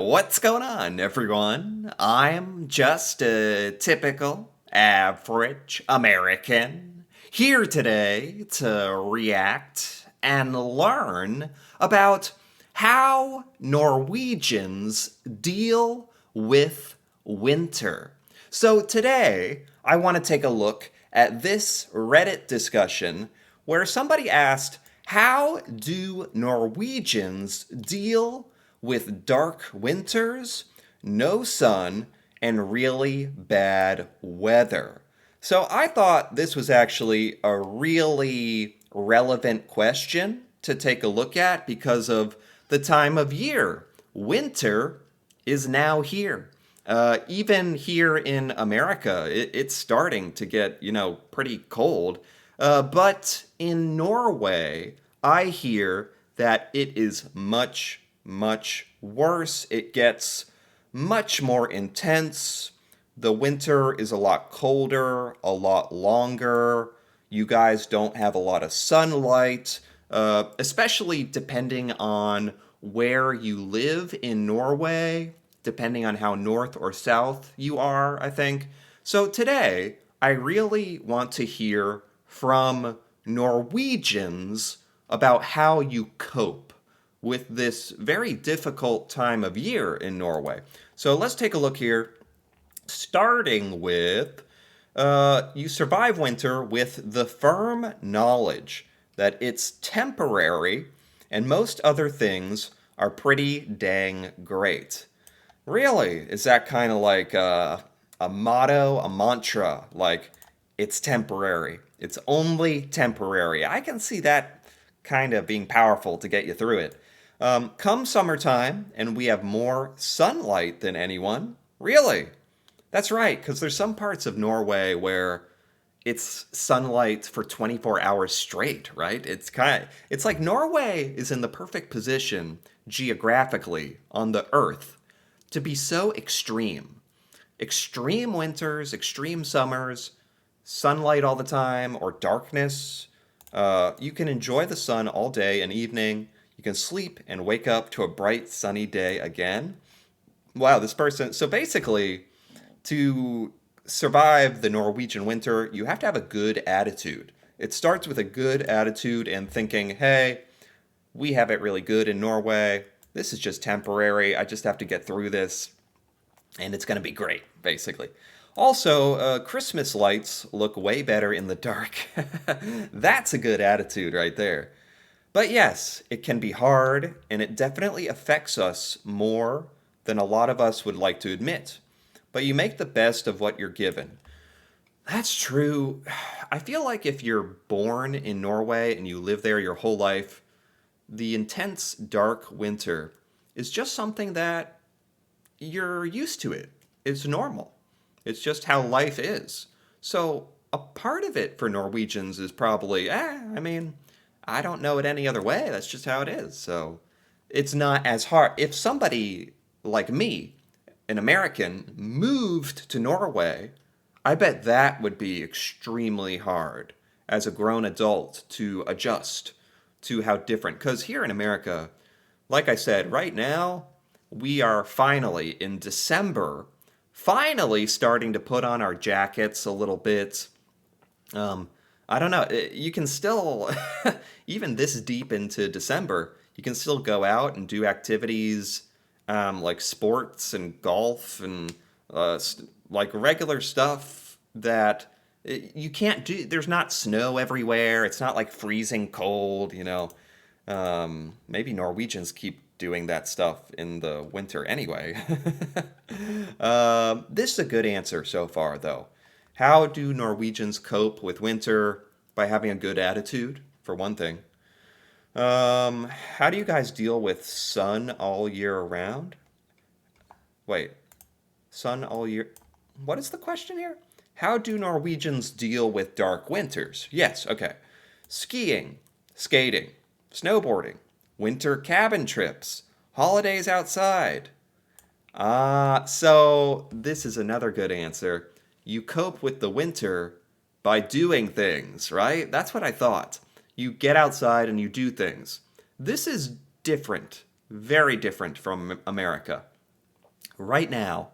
What's going on, everyone? I'm just a typical, average American here today to react and learn about how Norwegians deal with winter. So today, I want to take a look at this Reddit discussion where somebody asked, how do Norwegians deal with dark winters, no sun, and really bad weather? So I thought this was actually a really relevant question to take a look at because of the time of year. Winter is now here. Even here in America, it's starting to get, pretty cold. But in Norway, I hear that it is much, much worse. It gets much more intense. The winter is a lot colder, a lot longer. You guys don't have a lot of sunlight, especially depending on where you live in Norway, depending on how north or south you are, I think. So today, I really want to hear from Norwegians about how you cope with this very difficult time of year in Norway. So let's take a look here, starting with you survive winter with the firm knowledge that it's temporary and most other things are pretty dang great. Really? Is that kind of like a motto, a mantra? Like, it's temporary. It's only temporary. I can see that kind of being powerful to get you through it. Come summertime, and we have more sunlight than anyone. Really? That's right, because there's some parts of Norway where it's sunlight for 24 hours straight, right? It's like Norway is in the perfect position geographically on the earth to be so extreme. Extreme winters, extreme summers, sunlight all the time, or darkness. You can enjoy the sun all day and evening. You can sleep and wake up to a bright, sunny day again. Wow, this person. So basically, to survive the Norwegian winter, you have to have a good attitude. It starts with a good attitude and thinking, hey, we have it really good in Norway. This is just temporary. I just have to get through this, and it's going to be great, basically. Also, Christmas lights look way better in the dark. That's a good attitude right there. But yes, it can be hard, and it definitely affects us more than a lot of us would like to admit. But you make the best of what you're given. That's true. I feel like if you're born in Norway and you live there your whole life, the intense dark winter is just something that you're used to it. It's normal. It's just how life is. So a part of it for Norwegians is probably, I mean, I don't know it any other way. That's just how it is. So it's not as hard. If somebody like me, an American, moved to Norway, I bet that would be extremely hard as a grown adult to adjust to how different. Because here in America, like I said, right now, we are finally in December, finally starting to put on our jackets a little bit. Um, I don't know. You can still, even this deep into December, you can still go out and do activities like sports and golf and like regular stuff that you can't do. There's not snow everywhere. It's not like freezing cold. Maybe Norwegians keep doing that stuff in the winter anyway. This is a good answer so far, though. How do Norwegians cope with winter? By having a good attitude, for one thing. How do you guys deal with sun all year around? Wait, sun all year. What is the question here? How do Norwegians deal with dark winters? Yes, okay. Skiing, skating, snowboarding, winter cabin trips, holidays outside. So this is another good answer. You cope with the winter by doing things, right? That's what I thought. You get outside and you do things. This is different, very different from America. Right now,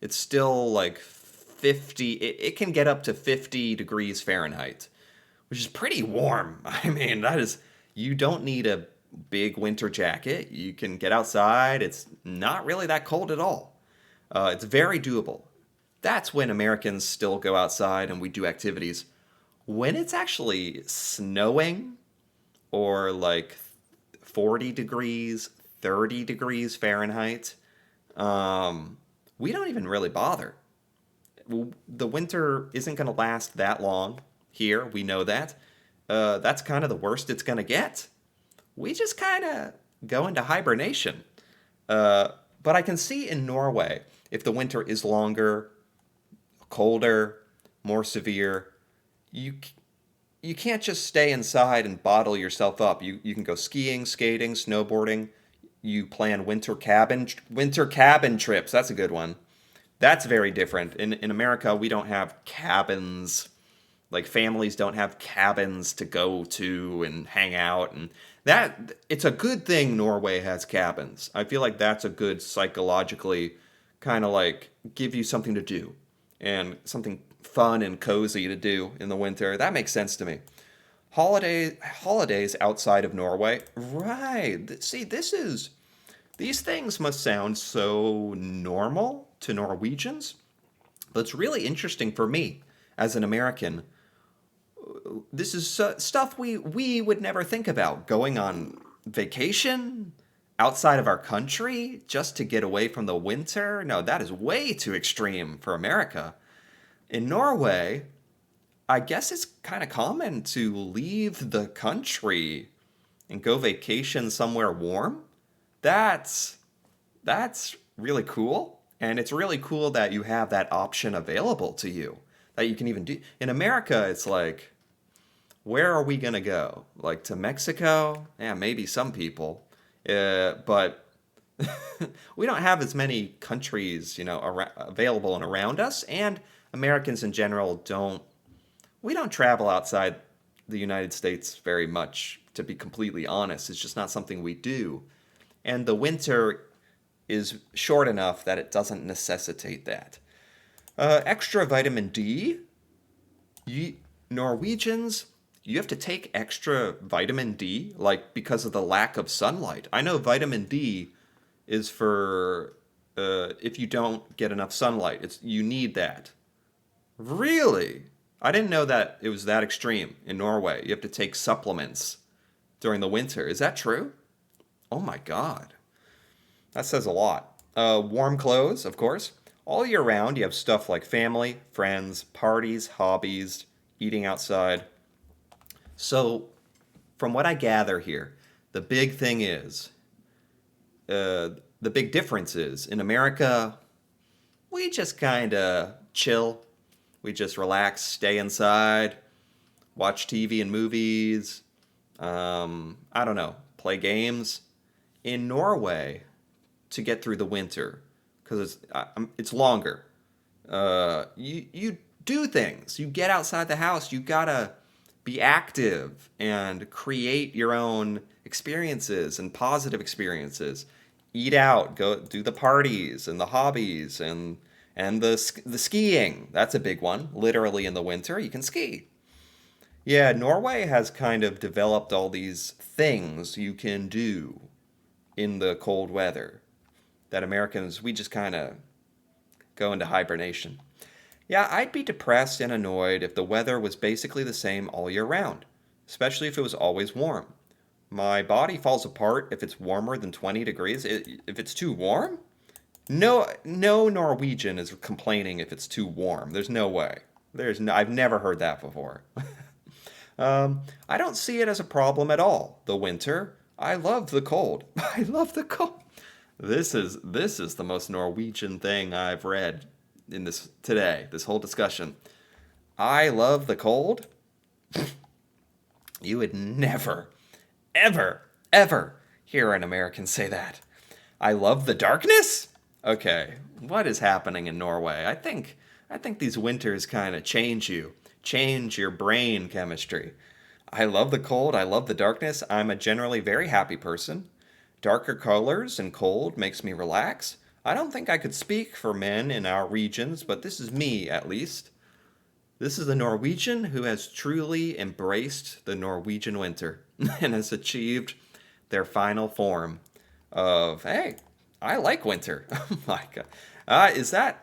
it's still like 50, it can get up to 50 degrees Fahrenheit, which is pretty warm. I mean, that is, you don't need a big winter jacket. You can get outside. It's not really that cold at all. It's very doable. That's when Americans still go outside and we do activities. When it's actually snowing or like 40 degrees, 30 degrees Fahrenheit, um, we don't even really bother. The winter isn't going to last that long here. We know that. That's kind of the worst it's going to get. We just kind of go into hibernation. Uh, but I can see in Norway, if the winter is longer, colder, more severe, you you can't just stay inside and bottle yourself up. You can go skiing, skating, snowboarding. You plan winter cabin trips. That's a good one. That's very different. In America, we don't have cabins. Like families don't have cabins to go to and hang out, and that it's a good thing Norway has cabins. I feel like that's a good psychologically kind of like give you something to do and something fun and cozy to do in the winter. That makes sense to me. Holidays outside of Norway. Right. See, these things must sound so normal to Norwegians, but it's really interesting for me as an American. This is stuff we would never think about. Going on vacation outside of our country just to get away from the winter. No, that is way too extreme for America. In Norway, I guess it's kind of common to leave the country and go vacation somewhere warm. That's that's really cool, and it's really cool that you have that option available to you that you can even do. In America, it's like, where are we gonna go? Like to Mexico? Yeah, maybe some people, but we don't have as many countries, available and around us, and Americans in general don't. We don't travel outside the United States very much, to be completely honest. It's just not something we do. And the winter is short enough that it doesn't necessitate that. Extra vitamin D. You, Norwegians, you have to take extra vitamin D, like because of the lack of sunlight. I know vitamin D is for if you don't get enough sunlight. You need that. Really? I didn't know that it was that extreme in Norway. You have to take supplements during the winter. Is that true? Oh my God. That says a lot. Warm clothes, of course. All year round, you have stuff like family, friends, parties, hobbies, eating outside. So, from what I gather here, the big thing is, the big difference is in America, we just kind of chill. We just relax, stay inside, watch TV and movies. I don't know, play games. In Norway, to get through the winter, because it's longer. You do things. You get outside the house. You gotta be active and create your own experiences and positive experiences. Eat out, go do the parties and the hobbies and the skiing. That's a big one. Literally in the winter, you can ski. Yeah, Norway has kind of developed all these things you can do in the cold weather that Americans, we just kind of go into hibernation. Yeah, I'd be depressed and annoyed if the weather was basically the same all year round, especially if it was always warm. My body falls apart if it's warmer than 20 degrees. If it's too warm? No Norwegian is complaining if it's too warm. There's no way. I've never heard that before. I don't see it as a problem at all. The winter, I love the cold. I love the cold. This is the most Norwegian thing I've read in this whole discussion. I love the cold. You would never, ever, ever hear an American say that. I love the darkness? Okay, what is happening in Norway? I think these winters kind of change your brain chemistry. I love the cold, I love the darkness. I'm a generally very happy person. Darker colors and cold makes me relax. I don't think I could speak for men in our regions, but this is me at least. This is a Norwegian who has truly embraced the Norwegian winter and has achieved their final form of, hey, I like winter. Oh my God. Is that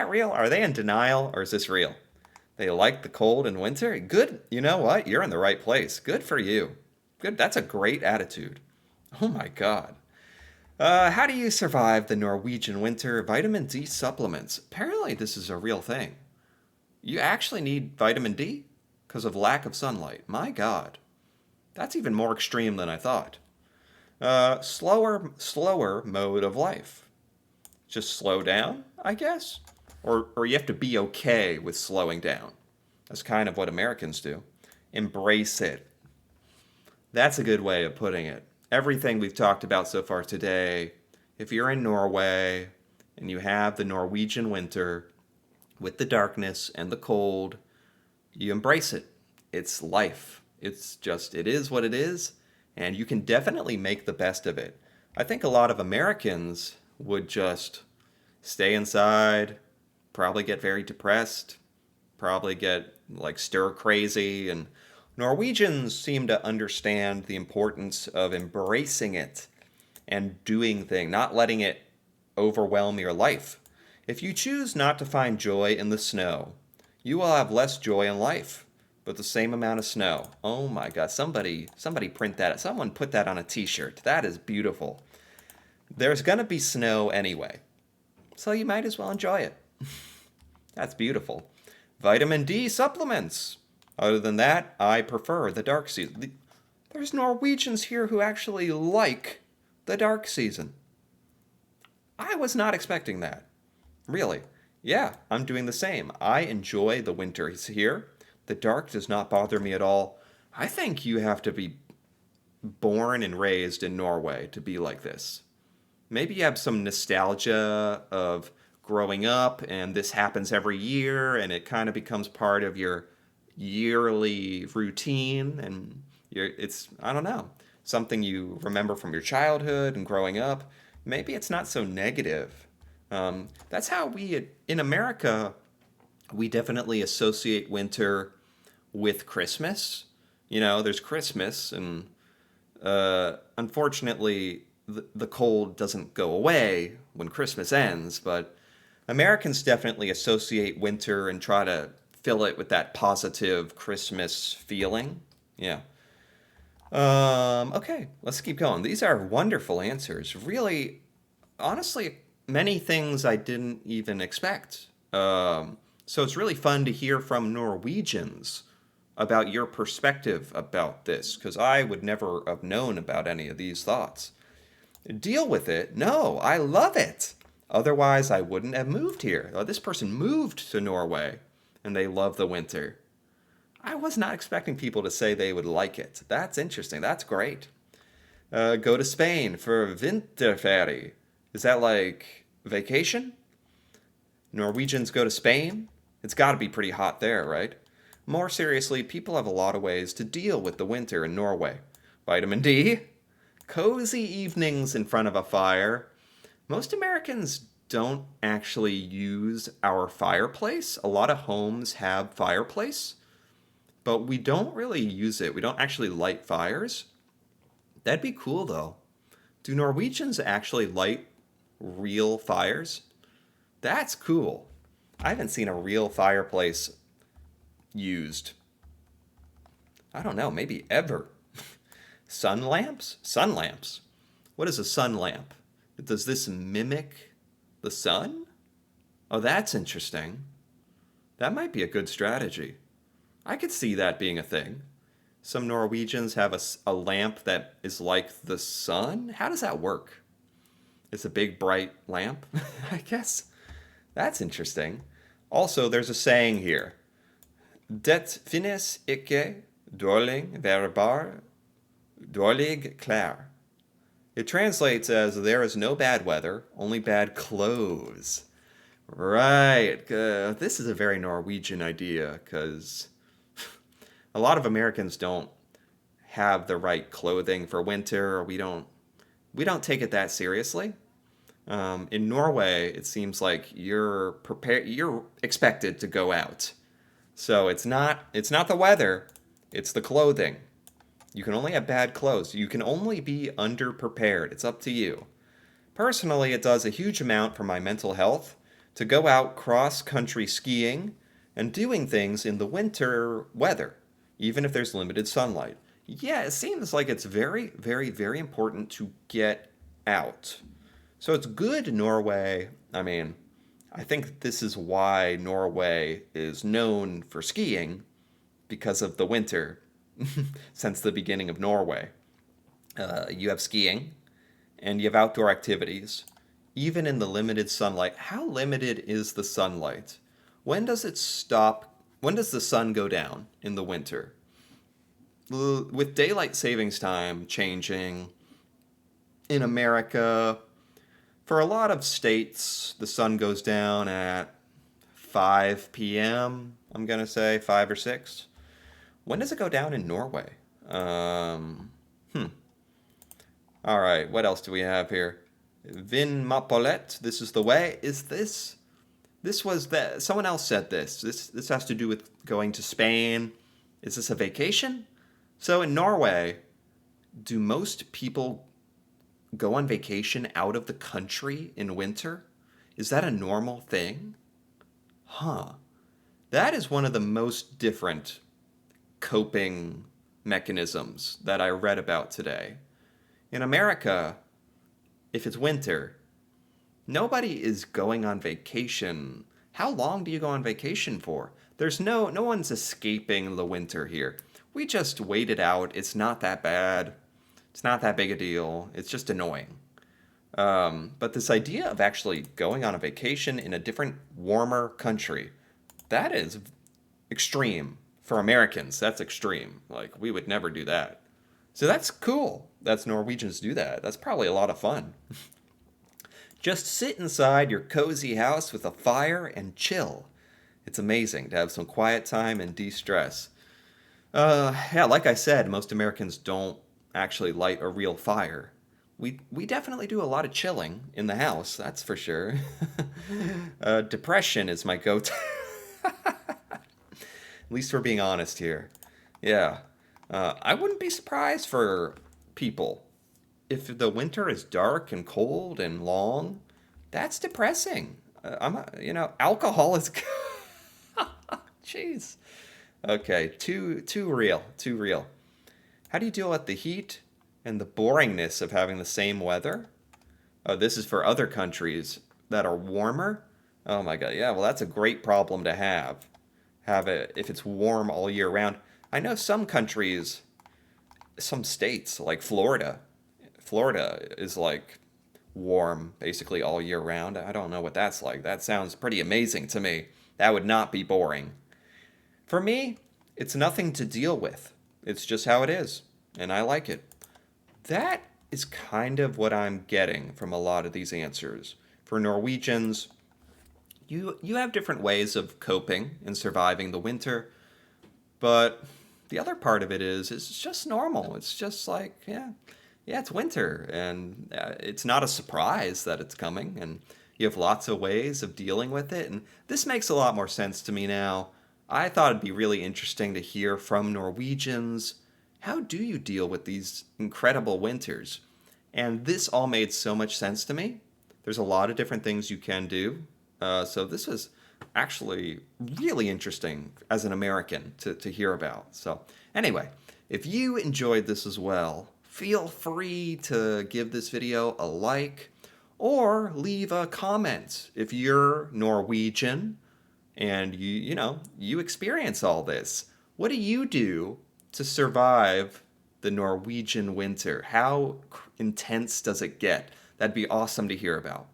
real? Are they in denial or is this real? They like the cold and winter? Good. You know what? You're in the right place. Good for you. Good. That's a great attitude. Oh my God. How do you survive the Norwegian winter? Vitamin D supplements. Apparently, this is a real thing. You actually need vitamin D because of lack of sunlight. My God. That's even more extreme than I thought. Slower mode of life. Just slow down, I guess? Or you have to be okay with slowing down. That's kind of what Americans do. Embrace it. That's a good way of putting it. Everything we've talked about so far today, if you're in Norway and you have the Norwegian winter with the darkness and the cold, you embrace it. It's life. It is what it is, and you can definitely make the best of it. I think a lot of Americans would just stay inside, probably get very depressed, probably get like stir crazy, and Norwegians seem to understand the importance of embracing it and doing things, not letting it overwhelm your life. If you choose not to find joy in the snow, you will have less joy in life, but the same amount of snow. Oh my God, somebody print that. Someone put that on a t-shirt. That is beautiful. There's going to be snow anyway, so you might as well enjoy it. That's beautiful. Vitamin D supplements. Other than that, I prefer the dark season. There's Norwegians here who actually like the dark season. I was not expecting that. Really. Yeah, I'm doing the same. I enjoy the winter here. The dark does not bother me at all. I think you have to be born and raised in Norway to be like this. Maybe you have some nostalgia of growing up and this happens every year and it kind of becomes part of your yearly routine and it's, I don't know, something you remember from your childhood and growing up. Maybe it's not so negative. That's how we in America we definitely associate winter with Christmas. You know, there's Christmas, and unfortunately, the cold doesn't go away when Christmas ends, but Americans definitely associate winter and try to fill it with that positive Christmas feeling. Yeah. Okay, let's keep going. These are wonderful answers. Really, honestly, many things I didn't even expect. So it's really fun to hear from Norwegians about your perspective about this, because I would never have known about any of these thoughts. Deal with it? No, I love it. Otherwise, I wouldn't have moved here. This person moved to Norway and they love the winter. I was not expecting people to say they would like it. That's interesting. That's great. Go to Spain for Winterferie. Is that like vacation? Norwegians go to Spain? It's got to be pretty hot there, right? More seriously, people have a lot of ways to deal with the winter in Norway. Vitamin D, cozy evenings in front of a fire. Most Americans don't actually use our fireplace. A lot of homes have fireplace, but we don't really use it. We don't actually light fires. That'd be cool though. Do Norwegians actually light real fires? That's cool. I haven't seen a real fireplace used. I don't know, maybe ever. Sun lamps? Sun lamps. What is a sun lamp? Does this mimic the sun? Oh, that's interesting. That might be a good strategy. I could see that being a thing. Some Norwegians have a lamp that is like the sun. How does that work? It's a big bright lamp, I guess. That's interesting. Also, there's a saying here. Det finnes ikke dårlig vær, bare dårlig klær. It translates as there is no bad weather, only bad clothes. Right. This is a very Norwegian idea because a lot of Americans don't have the right clothing for winter. We don't take it that seriously. In Norway, it seems like you're expected to go out. So it's not the weather, it's the clothing. You can only have bad clothes. You can only be underprepared. It's up to you. Personally, it does a huge amount for my mental health to go out cross country skiing and doing things in the winter weather, even if there's limited sunlight. Yeah, it seems like it's very, very, very important to get out. So it's good, Norway. I mean, I think this is why Norway is known for skiing because of the winter since the beginning of Norway. You have skiing and you have outdoor activities, even in the limited sunlight. How limited is the sunlight? When does it stop? When does the sun go down in the winter? With daylight savings time changing in America, for a lot of states, the sun goes down at 5 p.m., I'm going to say 5 or 6. When does it go down in Norway? Um, hmm. All right, what else do we have here? Vin Mapolet, this is the way. Is this? This was the someone else said this. This has to do with going to Spain. Is this a vacation? So in Norway, do most people go on vacation out of the country in winter? Is that a normal thing? Huh. That is one of the most different coping mechanisms that I read about today. In America, if it's winter, nobody is going on vacation. How long do you go on vacation for? There's no one's escaping the winter here. We just wait it out. It's not that bad. It's not that big a deal. It's just annoying. But this idea of actually going on a vacation in a different, warmer country, that is extreme. For Americans, that's extreme. Like, we would never do that. So that's cool. That's Norwegians do that. That's probably a lot of fun. Just sit inside your cozy house with a fire and chill. It's amazing to have some quiet time and de-stress. Yeah, like I said, most Americans don't actually light a real fire. We definitely do a lot of chilling in the house, that's for sure. Depression is my go-to. At least we're being honest here. Yeah. I wouldn't be surprised for people if the winter is dark and cold and long. That's depressing. Alcohol is. Jeez. Okay, too real, too real. How do you deal with the heat and the boringness of having the same weather? Oh, this is for other countries that are warmer. Oh my God, yeah. Well, that's a great problem to have. Have it if it's warm all year round. I know some countries, some states like Florida. Florida is like warm basically all year round. I don't know what that's like. That sounds pretty amazing to me. That would not be boring. For me, it's nothing to deal with. It's just how it is, and I like it. That is kind of what I'm getting from a lot of these answers. For Norwegians, you have different ways of coping and surviving the winter, but the other part of it is it's just normal. It's just like, yeah, it's winter, and it's not a surprise that it's coming, and you have lots of ways of dealing with it, and this makes a lot more sense to me now. I thought it'd be really interesting to hear from Norwegians. How do you deal with these incredible winters? And this all made so much sense to me. There's a lot of different things you can do. So this was actually really interesting as an American to hear about. So anyway, if you enjoyed this as well, feel free to give this video a like or leave a comment. If you're Norwegian and you experience all this, what do you do to survive the Norwegian winter? How intense does it get? That'd be awesome to hear about.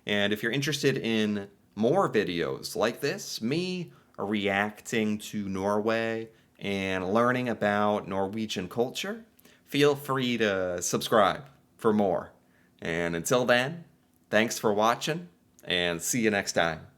And if you're interested in more videos like this, me reacting to Norway and learning about Norwegian culture, feel free to subscribe for more. And until then, thanks for watching, and see you next time.